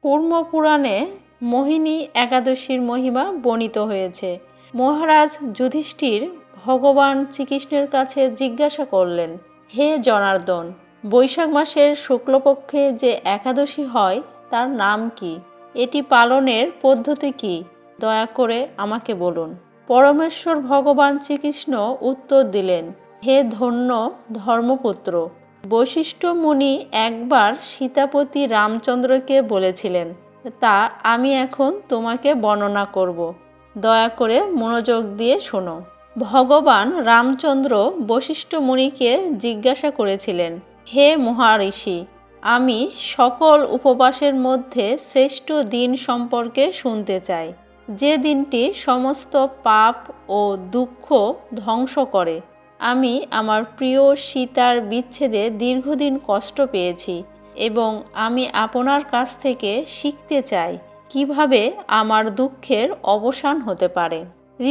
কূর্ম পুরাণে মোহিনী একাদশীর মহিমা বর্ণিত হয়েছে। মহারাজ যুধিষ্ঠির ভগবান শ্রীকৃষ্ণের কাছে জিজ্ঞাসা করলেন, হে জনার্দন, বৈশাখ মাসের শুক্লপক্ষে যে একাদশী হয় তার নাম কি? এটি পালনের পদ্ধতি কি? দয়া করে আমাকে বলুন। পরমেশ্বর ভগবান শ্রীকৃষ্ণ উত্তর দিলেন, হে ধন্য ধর্মপুত্র, বশিষ্ঠ মুনি একবার সীতাপতি রামচন্দ্রকে বলেছিলেন, তা আমি এখন তোমাকে বর্ণনা করব। দয়া করে মনোযোগ দিয়ে শোনো। ভগবান রামচন্দ্র বশিষ্ঠ মুনিকে জিজ্ঞাসা করেছিলেন, হে মহারিষি, আমি সকল উপবাসের মধ্যে শ্রেষ্ঠ দিন সম্পর্কে শুনতে চাই, যে দিনটি সমস্ত পাপ ও দুঃখ ধ্বংস করে। আমি আমার প্রিয় সীতার বিচ্ছেদে দীর্ঘদিন কষ্ট পেয়েছি এবং আমি আপনার কাছ থেকে শিখতে চাই কিভাবে আমার দুঃখের অবসান হতে পারে।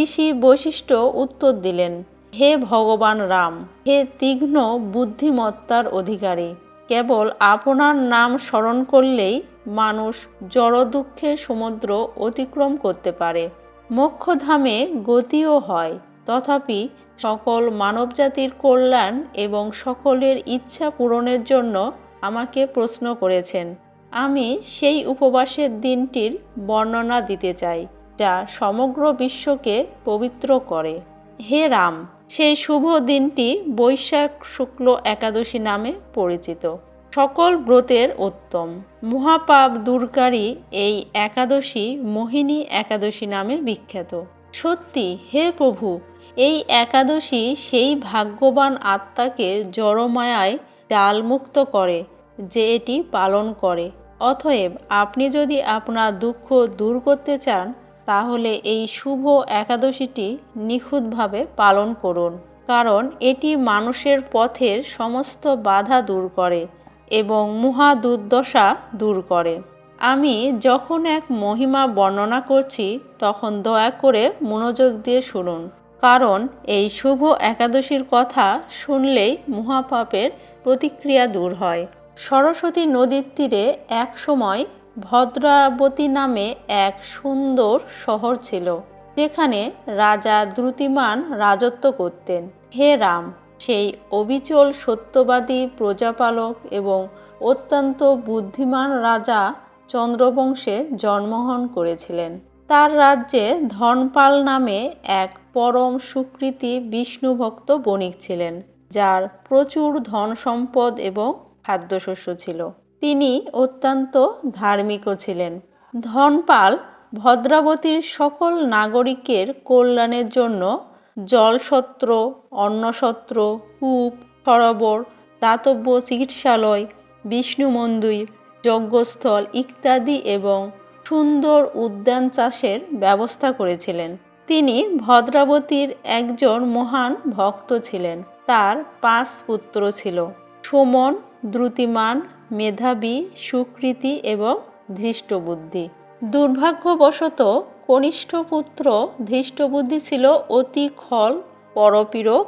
ঋষি বশিষ্ঠ উত্তর দিলেন, হে ভগবান রাম, হে তীক্ষ্ণ বুদ্ধিমত্তার অধিকারী, কেবল আপনার নাম স্মরণ করলেই মানুষ জড় দুঃখের সমুদ্র অতিক্রম করতে পারে, মোক্ষধামে গতিও হয়। তথাপি সকল মানবজাতির কল্যাণ এবং সকলের ইচ্ছা পূরণের জন্য আমাকে প্রশ্ন করেছেন। আমি সেই উপবাসের দিনটির বর্ণনা দিতে চাই, যা সমগ্র বিশ্বকে পবিত্র করে। হে রাম, সেই শুভ দিনটি বৈশাখ শুক্ল একাদশী নামে পরিচিত। সকল ব্রতের উত্তম, মহাপাপ দূরকারী এই একাদশী মোহিনী একাদশী নামে বিখ্যাত। সত্যি হে প্রভু, এই একাদশী সেই ভাগ্যবান আত্মাকে জড়মায়ায় জালমুক্ত করে যে এটি পালন করে। অতএব আপনি যদি আপনার দুঃখ দূর করতে চান, তাহলে এই শুভ একাদশীটি নিখুঁতভাবে পালন করুন, কারণ এটি মানুষের পথের সমস্ত বাধা দূর করে এবং মহা দুর্দশা দূর করে। আমি যখন এক মহিমা বর্ণনা করছি, তখন দয়া করে মনোযোগ দিয়ে শুনুন, কারণ এই শুভ একাদশীর কথা শুনলেই মহাপাপের প্রতিক্রিয়া দূর হয়। সরস্বতী নদীর তীরে এক সময় ভদ্রাবতী নামে এক সুন্দর শহর ছিল, যেখানে রাজা দ্রুতিমান রাজত্ব করতেন। হে রাম, সেই অবিচল সত্যবাদী প্রজাপালক এবং অত্যন্ত বুদ্ধিমান রাজা চন্দ্রবংশে জন্মগ্রহণ করেছিলেন। তার রাজ্যে ধনপাল নামে এক পরম সুকৃতি বিষ্ণুভক্ত বণিক ছিলেন, যার প্রচুর ধন সম্পদ এবং খাদ্যশস্য ছিল। তিনি অত্যন্ত ধার্মিকও ছিলেন। ধনপাল ভদ্রাবতীর সকল নাগরিকের কল্যাণের জন্য জলসত্র, অন্নসত্র, কূপ, সরোবর, দাতব্য চিকিৎসালয়, বিষ্ণু মন্দির, যজ্ঞস্থল ইত্যাদি এবং সুন্দর উদ্যান চাষের ব্যবস্থা করেছিলেন। তিনি ভদ্রাবতীর একজন মহান ভক্ত ছিলেন। তার 5 পুত্র ছিল: সোমন, দ্রুতিমান, মেধাবী, সুকৃতি এবং ধৃষ্টবুদ্ধি। দুর্ভাগ্যবশত কনিষ্ঠ পুত্র ধৃষ্টবুদ্ধি ছিল অতি খল, পরপীড়ক,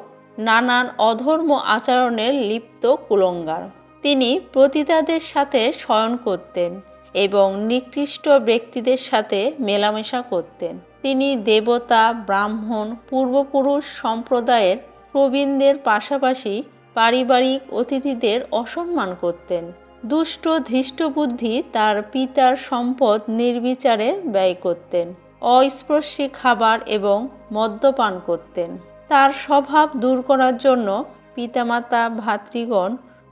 নানান অধর্ম আচরণের লিপ্ত কুলঙ্গার। তিনি পতিতাদের সাথে শয়ন করতেন এবং নিকৃষ্ট ব্যক্তিদের সাথে মেলামেশা করতেন। তিনি দেবতা, ব্রাহ্মণ, পূর্বপুরুষ সম্প্রদায়ের প্রবীণদের পাশাপাশি পারিবারিক অতিথিদের অসম্মান করতেন। দুষ্ট ধৃষ্টবুদ্ধি তার পিতার সম্পদ নির্বিচারে ব্যয় করতেন, অস্পৃশ্যী খাবার এবং মদ্যপান করতেন। তার স্বভাব দূর করার জন্য পিতামাতা ভাতৃগণ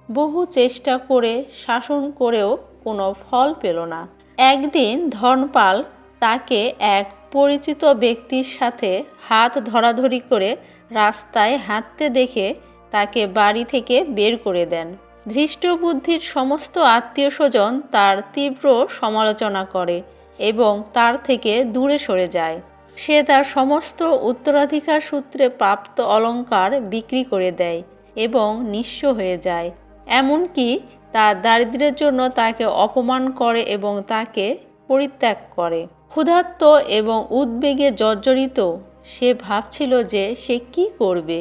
বহু চেষ্টা করে শাসন করেও কোনো ফল পেল না। একদিন ধনপাল তাকে এক পরিচিত ব্যক্তির সাথে হাত ধরাধরি করে রাস্তায় হাঁটতে দেখে তাকে বাড়ি থেকে বের করে দেন। ধৃষ্টবুদ্ধির সমস্ত আত্মীয় স্বজন তার তীব্র সমালোচনা করে এবং তার থেকে দূরে সরে যায়। সে তার সমস্ত উত্তরাধিকার সূত্রে প্রাপ্ত অলংকার বিক্রি করে দেয় এবং নিঃস্ব হয়ে যায়। এমনকি তার দারিদ্র্যের জন্য তাকে অপমান করে এবং তাকে পরিত্যাগ করে। ক্ষুধার্ত এবং উদ্বেগে জর্জরিত, সে ভাবছিল যে সে কি করবে,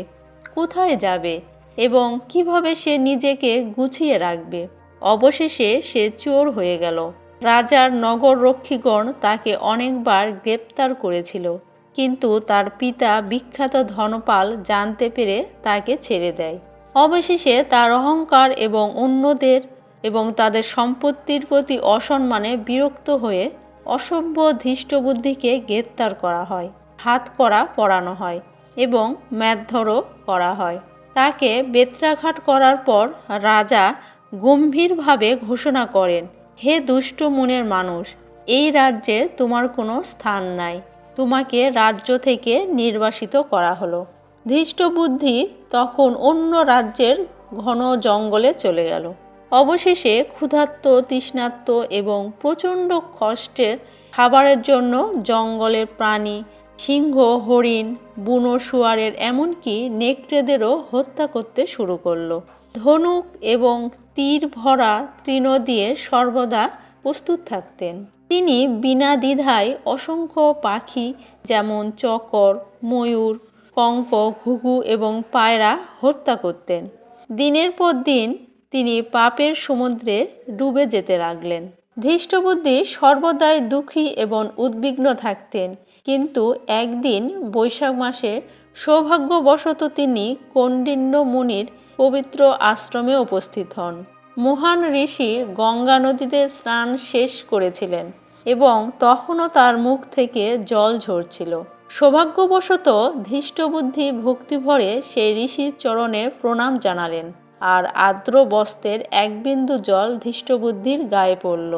কোথায় যাবে এবং কিভাবে সে নিজেকে গুছিয়ে রাখবে। অবশেষে সে চোর হয়ে গেল। রাজার নগররক্ষীগণ তাকে অনেকবার গ্রেপ্তার করেছিল, কিন্তু তার পিতা বিখ্যাত ধনপাল জানতে পেরে তাকে ছেড়ে দেয়। অবশেষে তার অহংকার এবং অন্যদের এবং তাদের সম্পত্তির প্রতি অসম্মানে বিরক্ত হয়ে অসভ্য ধৃষ্টবুদ্ধিকে গ্রেপ্তার করা হয়, হাতকড়া পরানো হয় এবং মারধরও করা হয়। তাকে বেত্রাঘাত করার পর রাজা গম্ভীরভাবে ঘোষণা করেন, হে দুষ্ট মনের মানুষ, এই রাজ্যে তোমার কোনো স্থান নাই, তোমাকে রাজ্য থেকে নির্বাসিত করা হলো। ধৃষ্টবুদ্ধি তখন অন্য রাজ্যের ঘন জঙ্গলে চলে গেল। অবশেষে ক্ষুধার্ত, তৃষ্ণার্ত এবং প্রচণ্ড কষ্টে খাবারের জন্য জঙ্গলের প্রাণী, সিংহ, হরিণ, বুনো শুয়ারের এমনকি নেকড়েদেরও হত্যা করতে শুরু করলো। ধনুক এবং তীর ভরা তৃণ দিয়ে সর্বদা প্রস্তুত থাকতেন। তিনি বিনা দ্বিধায় অসংখ্য পাখি যেমন চকর, ময়ূর, কঙ্ক, ঘুঘু এবং পায়রা হত্যা করতেন। দিনের পর দিন তিনি পাপের সমুদ্রে ডুবে যেতে লাগলেন। ধৃষ্টবুদ্ধি সর্বদাই দুঃখী এবং উদ্বিগ্ন থাকতেন, কিন্তু একদিন বৈশাখ মাসে সৌভাগ্যবশত তিনি কৌণ্ডিন্য মুনির পবিত্র আশ্রমে উপস্থিত হন। মহান ঋষি গঙ্গা নদীতে স্নান শেষ করেছিলেন এবং তখনও তার মুখ থেকে জল ঝরছিল। সৌভাগ্যবশত ধৃষ্টবুদ্ধি ভক্তিভরে সেই ঋষির চরণে প্রণাম জানালেন, আর আর্দ্র বস্ত্রের এক বিন্দু জল ধৃষ্টবুদ্ধির গায়ে পড়ল।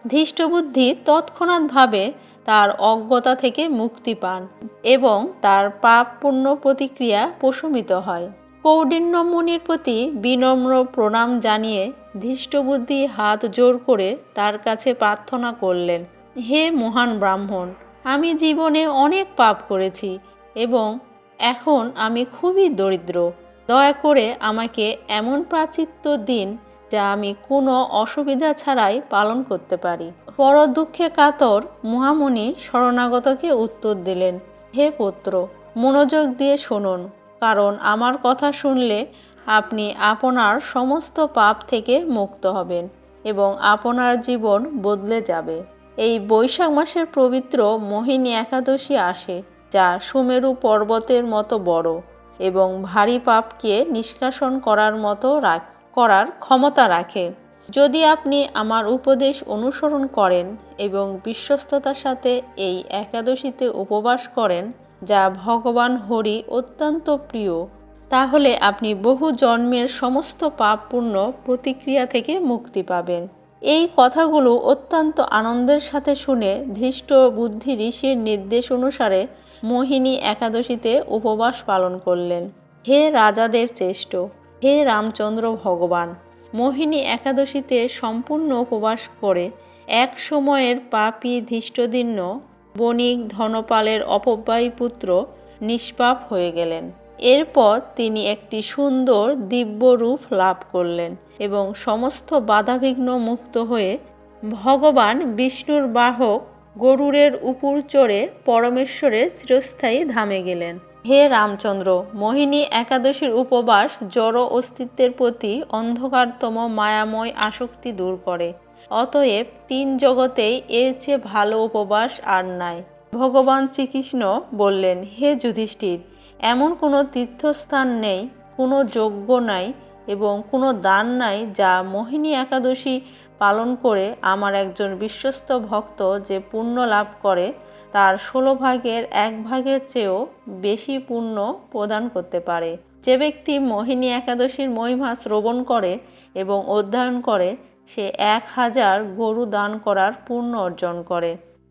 ধৃষ্টবুদ্ধি তৎক্ষণাৎভাবে তার অজ্ঞতা থেকে মুক্তি পান এবং তার পাপ পুণ্য প্রতিক্রিয়া প্রশমিত হয়। কৌণ্ডিন্য মুনির প্রতি বিনম্র প্রণাম জানিয়ে ধৃষ্টবুদ্ধি হাত জোড় করে তার কাছে প্রার্থনা করলেন, হে মহান ব্রাহ্মণ, আমি জীবনে অনেক পাপ করেছি এবং এখন আমি খুবই দরিদ্র। দয়া করে আমাকে এমন প্রায়শ্চিত্ত দিন যা আমি কোনো অসুবিধা ছাড়াই পালন করতে পারি। বড় দুঃখে কাতর মহামুনি শরণাগতকে উত্তর দিলেন, হে পুত্র, মনোযোগ দিয়ে শুনুন, কারণ আমার কথা শুনলে আপনি আপনার সমস্ত পাপ থেকে মুক্ত হবেন এবং আপনার জীবন বদলে যাবে। এই বৈশাখ মাসের পবিত্র মোহিনী একাদশী আসে, যা সুমেরু পর্বতের মতো বড় এবং ভারী পাপকে নিষ্কাশন করার ক্ষমতা রাখে। যদি আপনি আমার উপদেশ অনুসরণ করেন এবং বিশ্বস্ততার সাথে এই একাদশীতে উপবাস করেন, যা ভগবান হরি অত্যন্ত প্রিয়, তাহলে আপনি বহু জন্মের সমস্ত পাপ পুণ্য প্রতিক্রিয়া থেকে মুক্তি পাবেন। এই কথাগুলো অত্যন্ত আনন্দের সাথে শুনে ধৃষ্ট বুদ্ধি ঋষির নির্দেশ অনুসারে মোহিনী একাদশীতে উপবাস পালন করলেন। হে রাজাদের শ্রেষ্ঠ, হে রামচন্দ্র ভগবান, মোহিনী একাদশীতে সম্পূর্ণ উপবাস করে এক সময়ের পাপী ধৃষ্টদ্যুম্ন বণিক ধনপালের অপব্যয়ী পুত্র নিষ্পাপ হয়ে গেলেন। এরপর তিনি একটি সুন্দর দিব্য রূপ লাভ করলেন এবং সমস্ত বাধাবিঘ্ন মুক্ত হয়ে ভগবান বিষ্ণুর বাহক গরুড়ের উপর চড়ে পরমেশ্বরের চিরস্থায়ী ধামে গেলেন। হে রামচন্দ্র, মোহিনী একাদশীর উপবাস জড় অস্তিত্বের প্রতি অন্ধকারতম মায়াময় আসক্তি দূর করে। অতএব 3 জগতেই এর চেয়ে ভালো উপবাস আর নাই। ভগবান শ্রীকৃষ্ণ বললেন, হে যুধিষ্ঠির, এমন কোনো তীর্থস্থান নেই, কোনো যজ্ঞ নাই এবং কোনো দান নাই যা মোহিনী একাদশী পালন করে আমার একজন বিশ্বস্ত ভক্ত যে পুণ্য লাভ করে তার 16 ভাগের 1 ভাগের চেয়েও বেশি পুণ্য প্রদান করতে পারে। যে ব্যক্তি মোহিনী একাদশীর মহিমা শ্রবণ করে এবং অধ্যয়ন করে, সে 1000 গরু দান করার পুণ্য অর্জন করে।